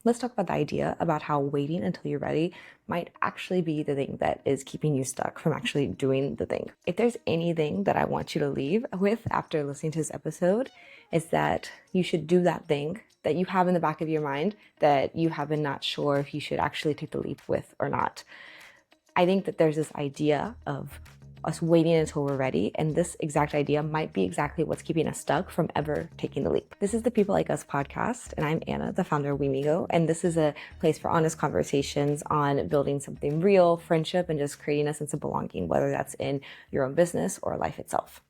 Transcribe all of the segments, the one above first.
let's talk about the idea about how waiting until you're ready might actually be the thing that is keeping you stuck from actually doing the thing. If there's anything that I want you to leave with after listening to this episode, is that you should do that thing that you have in the back of your mind that you have been not sure if you should actually take the leap with or not. I think that there's this idea of us waiting until we're ready, and this exact idea might be exactly what's keeping us stuck from ever taking the leap. This is the People Like Us podcast, and I'm Anna, the founder of WeMigo, and this is a place for honest conversations on building something real, friendship, and just creating a sense of belonging, whether that's in your own business or life itself.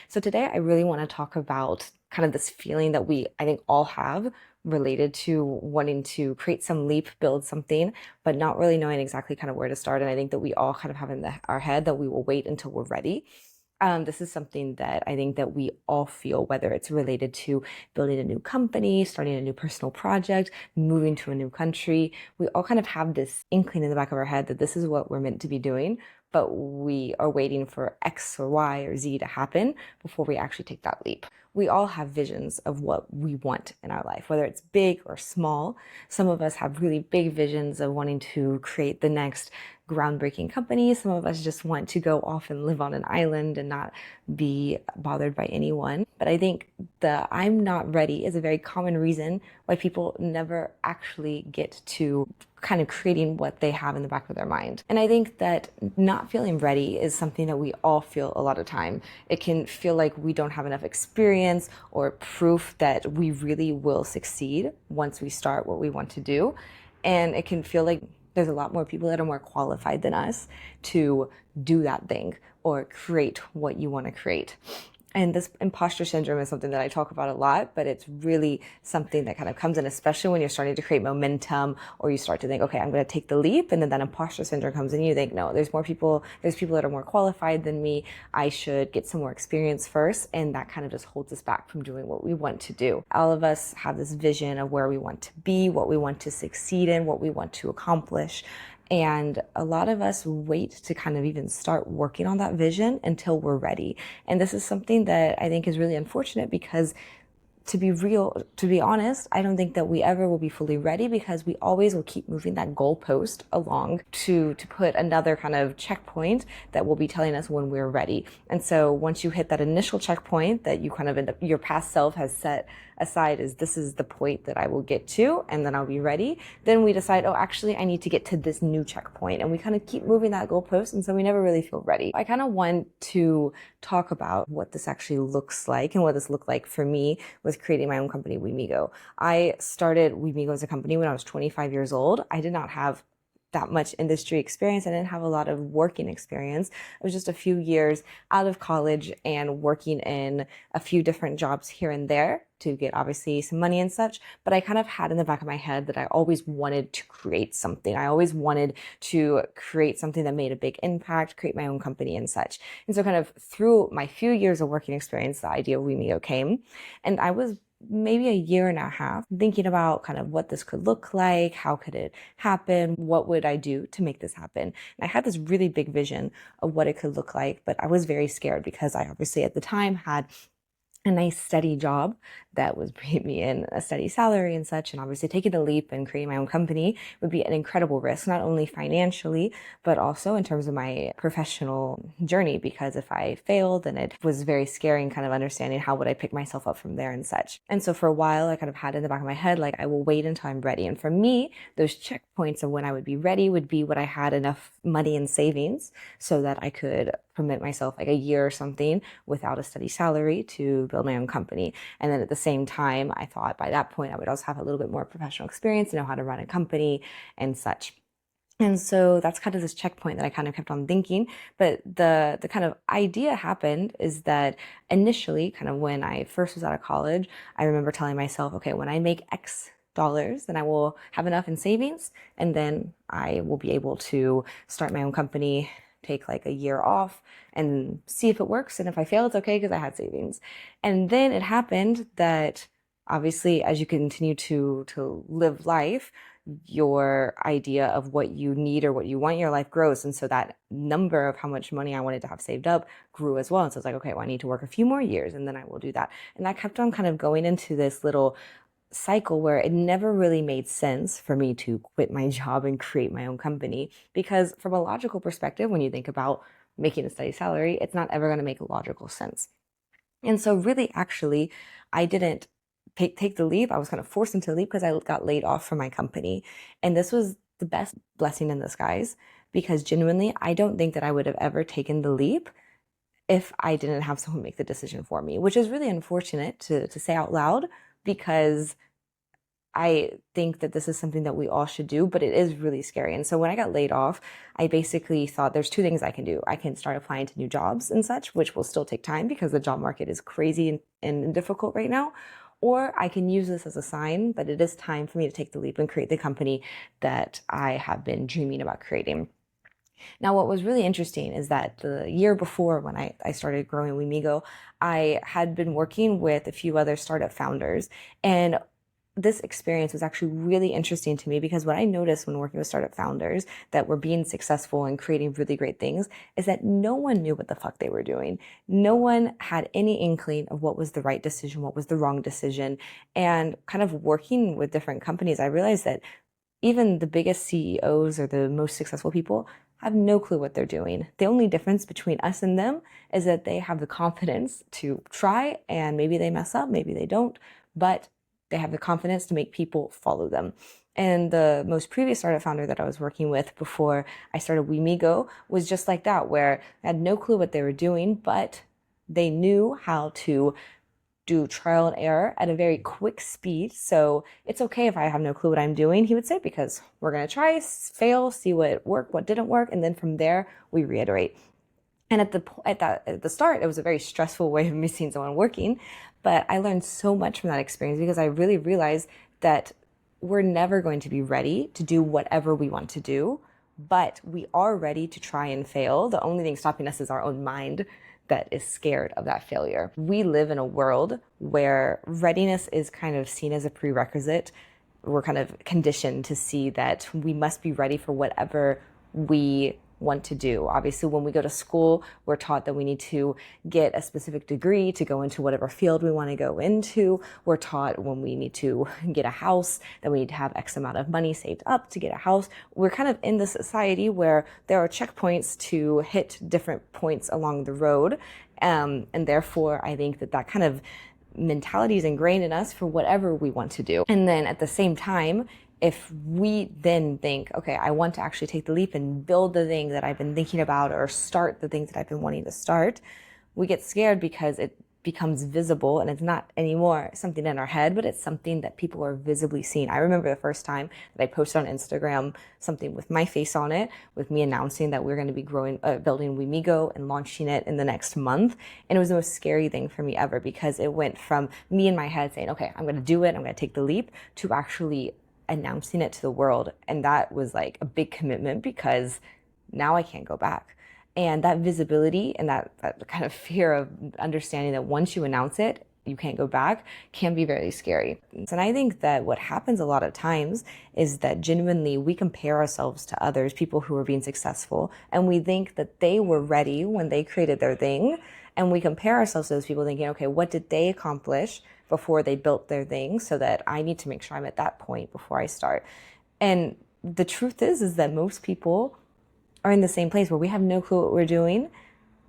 So today I really want to talk about kind of this feeling that I think all have related to wanting to create some leap, build something, but not really knowing exactly kind of where to start. And I think that we all kind of have in our head that we will wait until we're ready. This is something that I think that we all feel, whether it's related to building a new company, starting a new personal project, moving to a new country. We all kind of have this inkling in the back of our head that this is what we're meant to be doing, but we are waiting for X or Y or Z to happen before we actually take that leap. We all have visions of what we want in our life, whether it's big or small. Some of us have really big visions of wanting to create the next groundbreaking company. Some of us just want to go off and live on an island and not be bothered by anyone. But I think the I'm not ready is a very common reason why people never actually get to kind of creating what they have in the back of their mind. And I think that not feeling ready is something that we all feel a lot of time. It can feel like we don't have enough experience or proof that we really will succeed once we start what we want to do. And it can feel like there's a lot more people that are more qualified than us to do that thing or create what you want to create. And this imposter syndrome is something that I talk about a lot, but it's really something that kind of comes in, especially when you're starting to create momentum or you start to think, okay, I'm going to take the leap. And then that imposter syndrome comes in and you think, no, there's people that are more qualified than me. I should get some more experience first. And that kind of just holds us back from doing what we want to do. All of us have this vision of where we want to be, what we want to succeed in, what we want to accomplish. And a lot of us wait to kind of even start working on that vision until we're ready. And this is something that I think is really unfortunate because to be honest, I don't think that we ever will be fully ready because we always will keep moving that goalpost along to put another kind of checkpoint that will be telling us when we're ready. And so once you hit that initial checkpoint that you kind of your past self has set aside as this is the point that I will get to and then I'll be ready, then we decide, oh, actually I need to get to this new checkpoint, and we kind of keep moving that goalpost, and so we never really feel ready. I kind of want to talk about what this actually looks like and what this looked like for me with creating my own company, WeMigo. I started WeMigo as a company when I was 25 years old. I did not have that much industry experience. I didn't have a lot of working experience. It was just a few years out of college and working in a few different jobs here and there to get obviously some money and such. But I kind of had in the back of my head that I always wanted to create something. I always wanted to create something that made a big impact, create my own company and such. And so kind of through my few years of working experience, the idea of WeMigo came. And I was maybe a year and a half thinking about kind of what this could look like, how could it happen, what would I do to make this happen. And I had this really big vision of what it could look like, but I was very scared because I obviously at the time had a nice steady job that was bringing me in a steady salary and such. And obviously taking the leap and creating my own company would be an incredible risk, not only financially, but also in terms of my professional journey. Because if I failed, then it was very scary and kind of understanding how would I pick myself up from there and such. And so for a while, I kind of had in the back of my head, like, I will wait until I'm ready. And for me, those checkpoints of when I would be ready would be when I had enough money in savings so that I could permit myself like a year or something without a steady salary to build my own company. And then at the same time, I thought by that point, I would also have a little bit more professional experience, know how to run a company and such. And so that's kind of this checkpoint that I kind of kept on thinking. But the kind of idea happened is that initially, kind of when I first was out of college, I remember telling myself, okay, when I make X dollars, then I will have enough in savings, and then I will be able to start my own company, take like a year off and see if it works. And if I fail, it's okay because I had savings. And then it happened that obviously as you continue to live life, your idea of what you need or what you want in your life grows. And so that number of how much money I wanted to have saved up grew as well. And so it's like, okay, well, I need to work a few more years and then I will do that. And that kept on kind of going into this little cycle where it never really made sense for me to quit my job and create my own company, because from a logical perspective, when you think about making a steady salary, it's not ever going to make logical sense. And so really, actually, I didn't take the leap. I was kind of forced into the leap because I got laid off from my company. And this was the best blessing in disguise, because genuinely, I don't think that I would have ever taken the leap if I didn't have someone make the decision for me, which is really unfortunate to say out loud, because I think that this is something that we all should do, but it is really scary. And so when I got laid off, I basically thought there's two things I can do. I can start applying to new jobs and such, which will still take time because the job market is crazy and difficult right now. Or I can use this as a sign that it is time for me to take the leap and create the company that I have been dreaming about creating. Now, what was really interesting is that the year before, when I started growing Wimigo, I had been working with a few other startup founders. And this experience was actually really interesting to me, because what I noticed when working with startup founders that were being successful and creating really great things is that no one knew what the fuck they were doing. No one had any inkling of what was the right decision, what was the wrong decision. And kind of working with different companies, I realized that even the biggest CEOs or the most successful people have no clue what they're doing. The only difference between us and them is that they have the confidence to try, and maybe they mess up, maybe they don't, but they have the confidence to make people follow them. And the most previous startup founder that I was working with before I started Wimigo was just like that, where I had no clue what they were doing, but they knew how to do trial and error at a very quick speed. So it's okay if I have no clue what I'm doing, he would say, because we're going to try, fail, see what worked, what didn't work, and then from there we reiterate. And at the start, it was a very stressful way of me seeing someone working, but I learned so much from that experience, because I really realized that we're never going to be ready to do whatever we want to do, but we are ready to try and fail. The only thing stopping us is our own mind that is scared of that failure. We live in a world where readiness is kind of seen as a prerequisite. We're kind of conditioned to see that we must be ready for whatever we want to do. Obviously, when we go to school, we're taught that we need to get a specific degree to go into whatever field we want to go into. We're taught when we need to get a house that we need to have X amount of money saved up to get a house. We're kind of in the society where there are checkpoints to hit different points along the road. And therefore, I think that kind of mentality is ingrained in us for whatever we want to do. And then at the same time, if we then think, okay, I want to actually take the leap and build the thing that I've been thinking about, or start the things that I've been wanting to start, we get scared because it becomes visible, and it's not anymore something in our head, but it's something that people are visibly seeing. I remember the first time that I posted on Instagram something with my face on it, with me announcing that we're going to be building Wimigo and launching it in the next month. And it was the most scary thing for me ever, because it went from me in my head saying, okay, I'm going to do it, I'm going to take the leap, to actually announcing it to the world. And that was like a big commitment, because now I can't go back. And that visibility and that kind of fear of understanding that once you announce it, you can't go back, can be very scary. And I think that what happens a lot of times is that genuinely we compare ourselves to others, people who are being successful, and we think that they were ready when they created their thing. And we compare ourselves to those people thinking, okay, what did they accomplish before they built their thing, so that I need to make sure I'm at that point before I start. And the truth is that most people are in the same place where we have no clue what we're doing.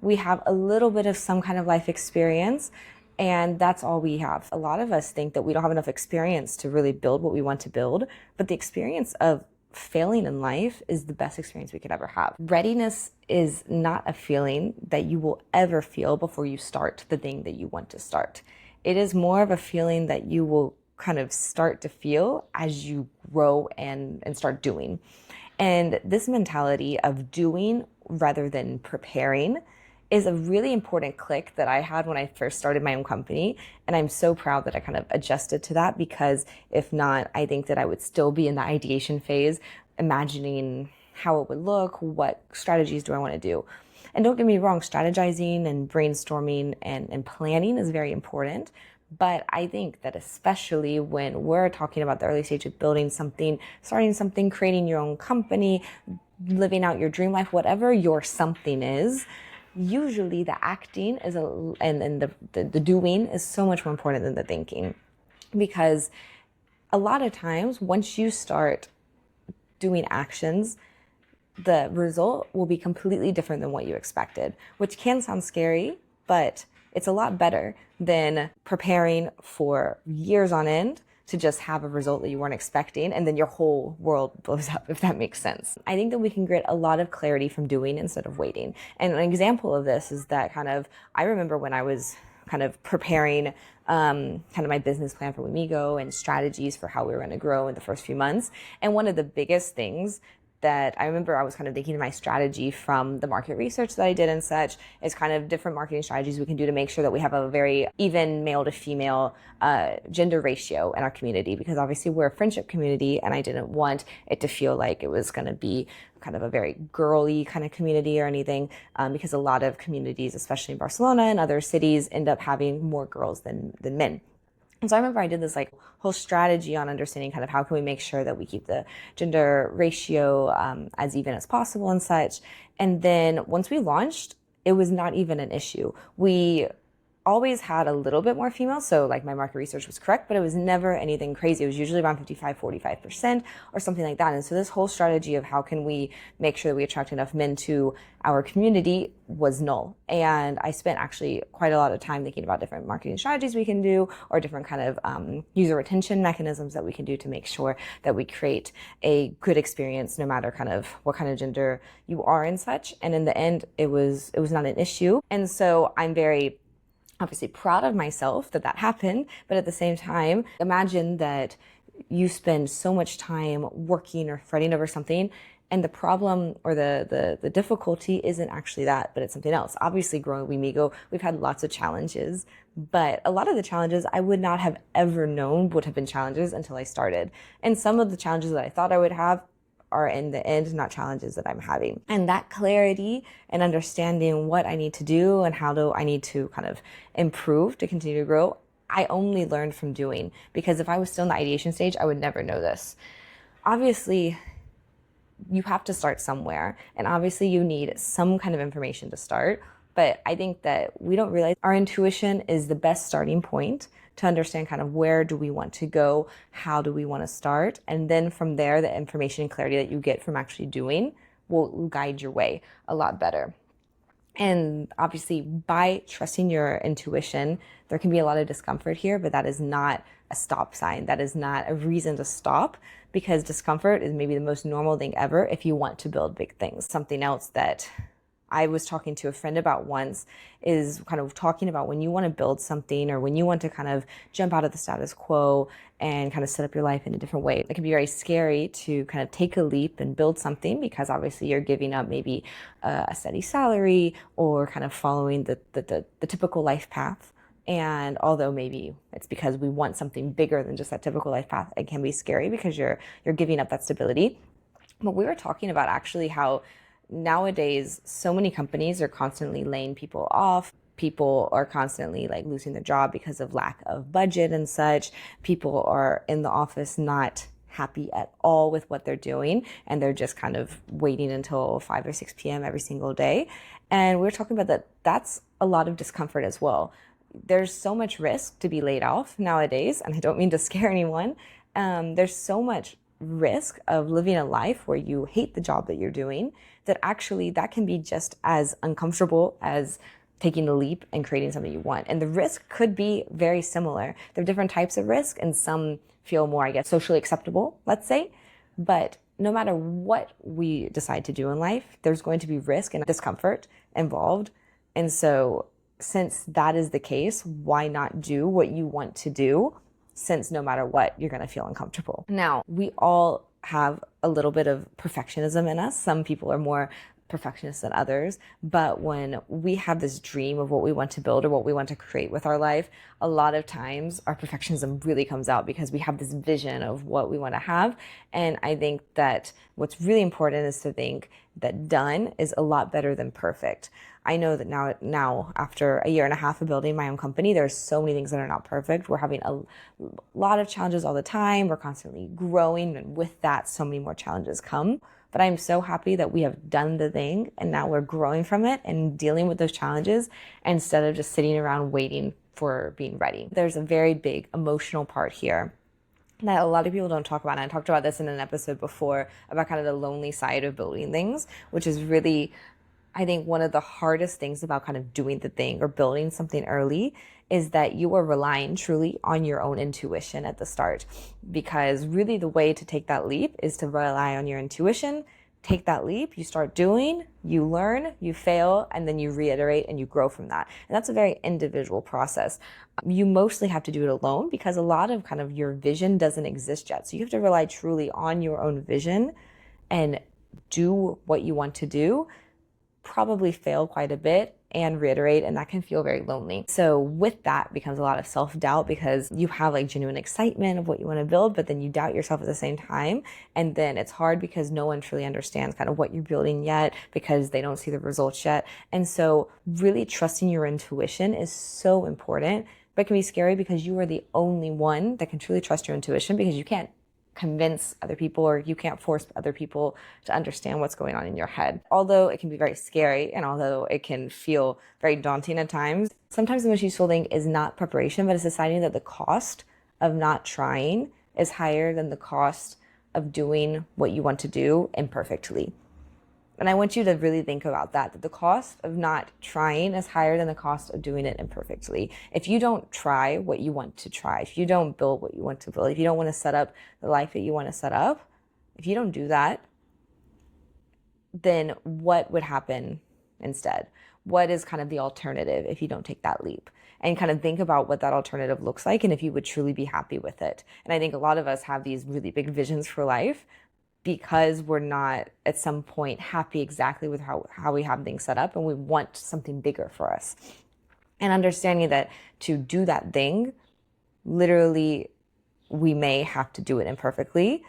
We have a little bit of some kind of life experience, and that's all we have. A lot of us think that we don't have enough experience to really build what we want to build, but the experience of failing in life is the best experience we could ever have. Readiness is not a feeling that you will ever feel before you start the thing that you want to start. It is more of a feeling that you will kind of start to feel as you grow and start doing. And this mentality of doing rather than preparing is a really important click that I had when I first started my own company. And I'm so proud that I kind of adjusted to that, because if not, I think that I would still be in the ideation phase, imagining how it would look, what strategies do I want to do. And don't get me wrong, strategizing and brainstorming and planning is very important. But I think that especially when we're talking about the early stage of building something, starting something, creating your own company, living out your dream life, whatever your something is, usually the acting is and the doing is so much more important than the thinking. Because a lot of times, once you start doing actions, the result will be completely different than what you expected, which can sound scary, but it's a lot better than preparing for years on end to just have a result that you weren't expecting and then your whole world blows up, if that makes sense. I think that we can get a lot of clarity from doing instead of waiting. And an example of this is that I remember when I was kind of preparing kind of my business plan for Wimigo and strategies for how we were going to grow in the first few months. And one of the biggest things that I remember I was kind of thinking of my strategy from the market research that I did and such is kind of different marketing strategies we can do to make sure that we have a very even male to female gender ratio in our community, because obviously we're a friendship community and I didn't want it to feel like it was going to be kind of a very girly kind of community or anything, because a lot of communities, especially in Barcelona and other cities, end up having more girls than men. And so I remember I did this like whole strategy on understanding kind of how can we make sure that we keep the gender ratio as even as possible and such. And then once we launched, it was not even an issue. We always had a little bit more females, so like my market research was correct, but it was never anything crazy. It was usually around 45% or something like that. And so this whole strategy of how can we make sure that we attract enough men to our community was null. And I spent actually quite a lot of time thinking about different marketing strategies we can do, or different kind of user retention mechanisms that we can do to make sure that we create a good experience no matter kind of what kind of gender you are and such. And in the end, it was not an issue. And so I'm very obviously proud of myself that happened, but at the same time, imagine that you spend so much time working or fretting over something, and the problem or the difficulty isn't actually that, but it's something else. Obviously, growing Wimigo, we've had lots of challenges, but a lot of the challenges I would not have ever known would have been challenges until I started. And some of the challenges that I thought I would have are in the end not challenges that I'm having. And that clarity and understanding what I need to do and how do I need to kind of improve to continue to grow, I only learned from doing, because if I was still in the ideation stage, I would never know this. Obviously, you have to start somewhere, and obviously you need some kind of information to start. But I think that we don't realize our intuition is the best starting point to understand kind of where do we want to go, how do we want to start, and then from there, the information and clarity that you get from actually doing will guide your way a lot better. And obviously, by trusting your intuition, there can be a lot of discomfort here, but that is not a stop sign. That is not a reason to stop, because discomfort is maybe the most normal thing ever if you want to build big things. Something else that I was talking to a friend about once is kind of talking about when you want to build something, or when you want to kind of jump out of the status quo and kind of set up your life in a different way. It can be very scary to kind of take a leap and build something, because obviously you're giving up maybe a steady salary or kind of following the typical life path. And although maybe it's because we want something bigger than just that typical life path, it can be scary because you're giving up that stability. But we were talking about actually how nowadays so many companies are constantly laying people off. People are constantly like losing their job because of lack of budget and such. People are in the office not happy at all with what they're doing, and they're just kind of waiting until 5 or 6 p.m. every single day. And we were talking about that. That's a lot of discomfort as well. There's so much risk to be laid off nowadays, and I don't mean to scare anyone. There's so much risk of living a life where you hate the job that you're doing, that actually that can be just as uncomfortable as taking the leap and creating something you want. And the risk could be very similar. There are different types of risk, and some feel more, I guess, socially acceptable, let's say. But no matter what we decide to do in life, there's going to be risk and discomfort involved. And so since that is the case, why not do what you want to do, since no matter what, you're going to feel uncomfortable. Now, we all have a little bit of perfectionism in us. Some people are more perfectionists than others, but when we have this dream of what we want to build or what we want to create with our life, a lot of times our perfectionism really comes out because we have this vision of what we want to have. And I think that what's really important is to think that done is a lot better than perfect. I know that now after a year and a half of building my own company, there's so many things that are not perfect. We're having a lot of challenges all the time. We're constantly growing, and with that, so many more challenges come. But I'm so happy that we have done the thing, and now we're growing from it and dealing with those challenges instead of just sitting around waiting for being ready. There's a very big emotional part here that a lot of people don't talk about. And I talked about this in an episode before about kind of the lonely side of building things, which is really, I think, one of the hardest things about kind of doing the thing or building something early is that you are relying truly on your own intuition at the start. Because really, the way to take that leap is to rely on your intuition. Take that leap, you start doing, you learn, you fail, and then you reiterate and you grow from that. And that's a very individual process. You mostly have to do it alone because a lot of kind of your vision doesn't exist yet. So you have to rely truly on your own vision and do what you want to do, probably fail quite a bit and reiterate, and that can feel very lonely. So with that becomes a lot of self-doubt because you have like genuine excitement of what you want to build, but then you doubt yourself at the same time. And then it's hard because no one truly understands kind of what you're building yet because they don't see the results yet. And so really trusting your intuition is so important, but it can be scary because you are the only one that can truly trust your intuition because you can't convince other people or you can't force other people to understand what's going on in your head. Although it can be very scary and although it can feel very daunting at times, sometimes the most useful thing is not preparation, but it's deciding that the cost of not trying is higher than the cost of doing what you want to do imperfectly. And I want you to really think about that the cost of not trying is higher than the cost of doing it imperfectly. If you don't try what you want to try, if you don't build what you want to build, if you don't want to set up the life that you want to set up, if you don't do that, then what would happen instead? What is kind of the alternative if you don't take that leap? And kind of think about what that alternative looks like and if you would truly be happy with it. And I think a lot of us have these really big visions for life because we're not at some point happy exactly with how we have things set up and we want something bigger for us. And understanding that to do that thing, literally, we may have to do it imperfectly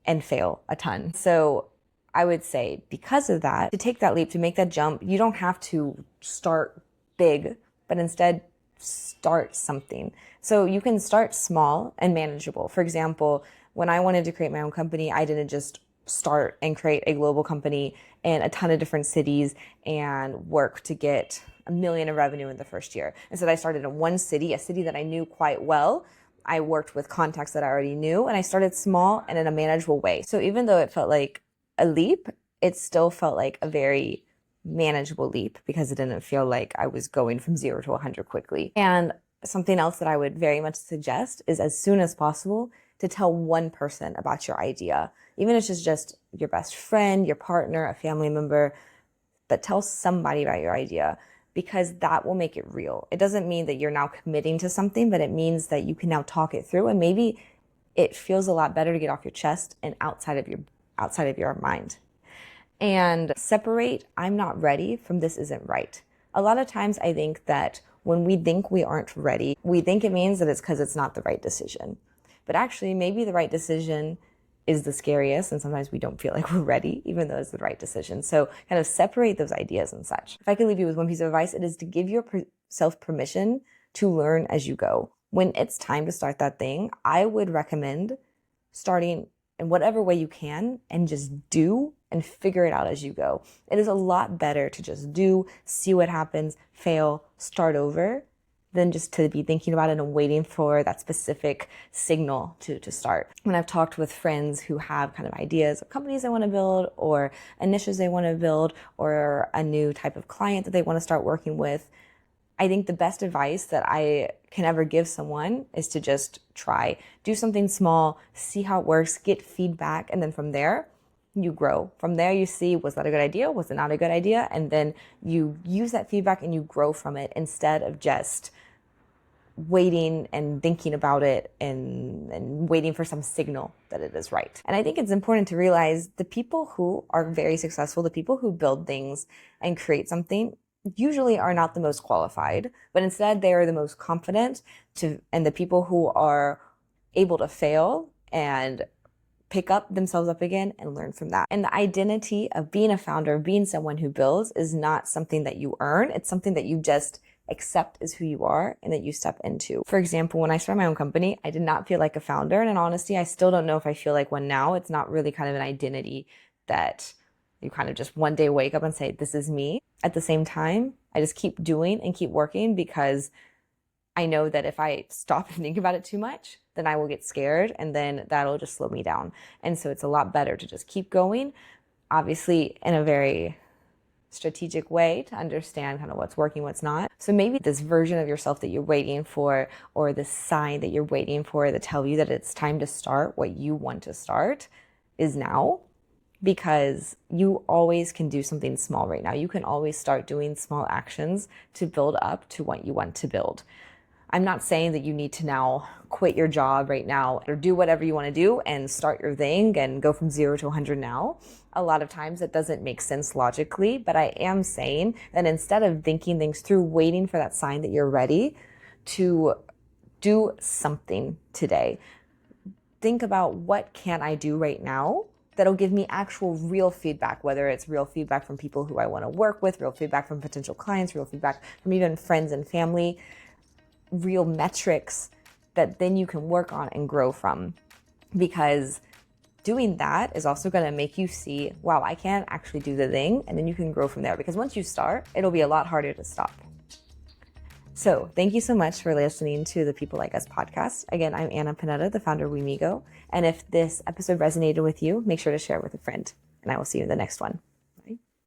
and fail a ton. So I would say because of that, to take that leap, to make that jump, you don't have to start big, but instead start something. So you can start small and manageable. For example, when I wanted to create my own company, I didn't just start and create a global company in a ton of different cities and work to get $1 million in revenue in the first year. Instead, I started in one city, a city that I knew quite well. I worked with contacts that I already knew, and I started small and in a manageable way. So even though it felt like a leap, it still felt like a very manageable leap because it didn't feel like I was going from 0 to 100 quickly. And something else that I would very much suggest is as soon as possible to tell one person about your idea. Even if it's just your best friend, your partner, a family member, but tell somebody about your idea because that will make it real. It doesn't mean that you're now committing to something, but it means that you can now talk it through and maybe it feels a lot better to get off your chest and outside of your mind. And separate I'm not ready from this isn't right. A lot of times I think that when we think we aren't ready, we think it means that it's because it's not the right decision. But actually, maybe the right decision is the scariest, and sometimes we don't feel like we're ready, even though it's the right decision. So kind of separate those ideas and such. If I could leave you with one piece of advice, it is to give yourself permission to learn as you go. When it's time to start that thing, I would recommend starting in whatever way you can and just do and figure it out as you go. It is a lot better to just do, see what happens, fail, start over, than just to be thinking about it and waiting for that specific signal to start. When I've talked with friends who have kind of ideas of companies they want to build or niches they want to build or a new type of client that they want to start working with, I think the best advice that I can ever give someone is to just try. Do something small, see how it works, get feedback, and then from there, you grow. From there, you see, was that a good idea? Was it not a good idea? And then you use that feedback and you grow from it instead of just waiting and thinking about it and waiting for some signal that it is right. And I think it's important to realize the people who are very successful, the people who build things and create something usually are not the most qualified, but instead they are the most confident and the people who are able to fail and pick up themselves up again and learn from that. And the identity of being a founder, of being someone who builds is not something that you earn. It's something that you just accept as who you are and that you step into. For example, when I started my own company, I did not feel like a founder. And in honesty, I still don't know if I feel like one now. It's not really kind of an identity that you kind of just one day wake up and say, this is me. At the same time, I just keep doing and keep working because I know that if I stop and think about it too much, then I will get scared and then that'll just slow me down. And so it's a lot better to just keep going, obviously in a very strategic way to understand kind of what's working, what's not. So maybe this version of yourself that you're waiting for, or this sign that you're waiting for that tell you that it's time to start what you want to start is now, because you always can do something small right now. You can always start doing small actions to build up to what you want to build. I'm not saying that you need to now quit your job right now or do whatever you want to do and start your thing and go from 0 to 100 now. A lot of times it doesn't make sense logically, but I am saying that instead of thinking things through, waiting for that sign that you're ready to do something today, think about what can I do right now that'll give me actual real feedback, whether it's real feedback from people who I want to work with, real feedback from potential clients, real feedback from even friends and family, real metrics that then you can work on and grow from. Because doing that is also going to make you see, wow, I can actually do the thing. And then you can grow from there, because once you start, it'll be a lot harder to stop. So thank you so much for listening to the People Like Us podcast. Again, I'm Anna Panetta, the founder of WeMigo. And if this episode resonated with you, make sure to share it with a friend. And I will see you in the next one.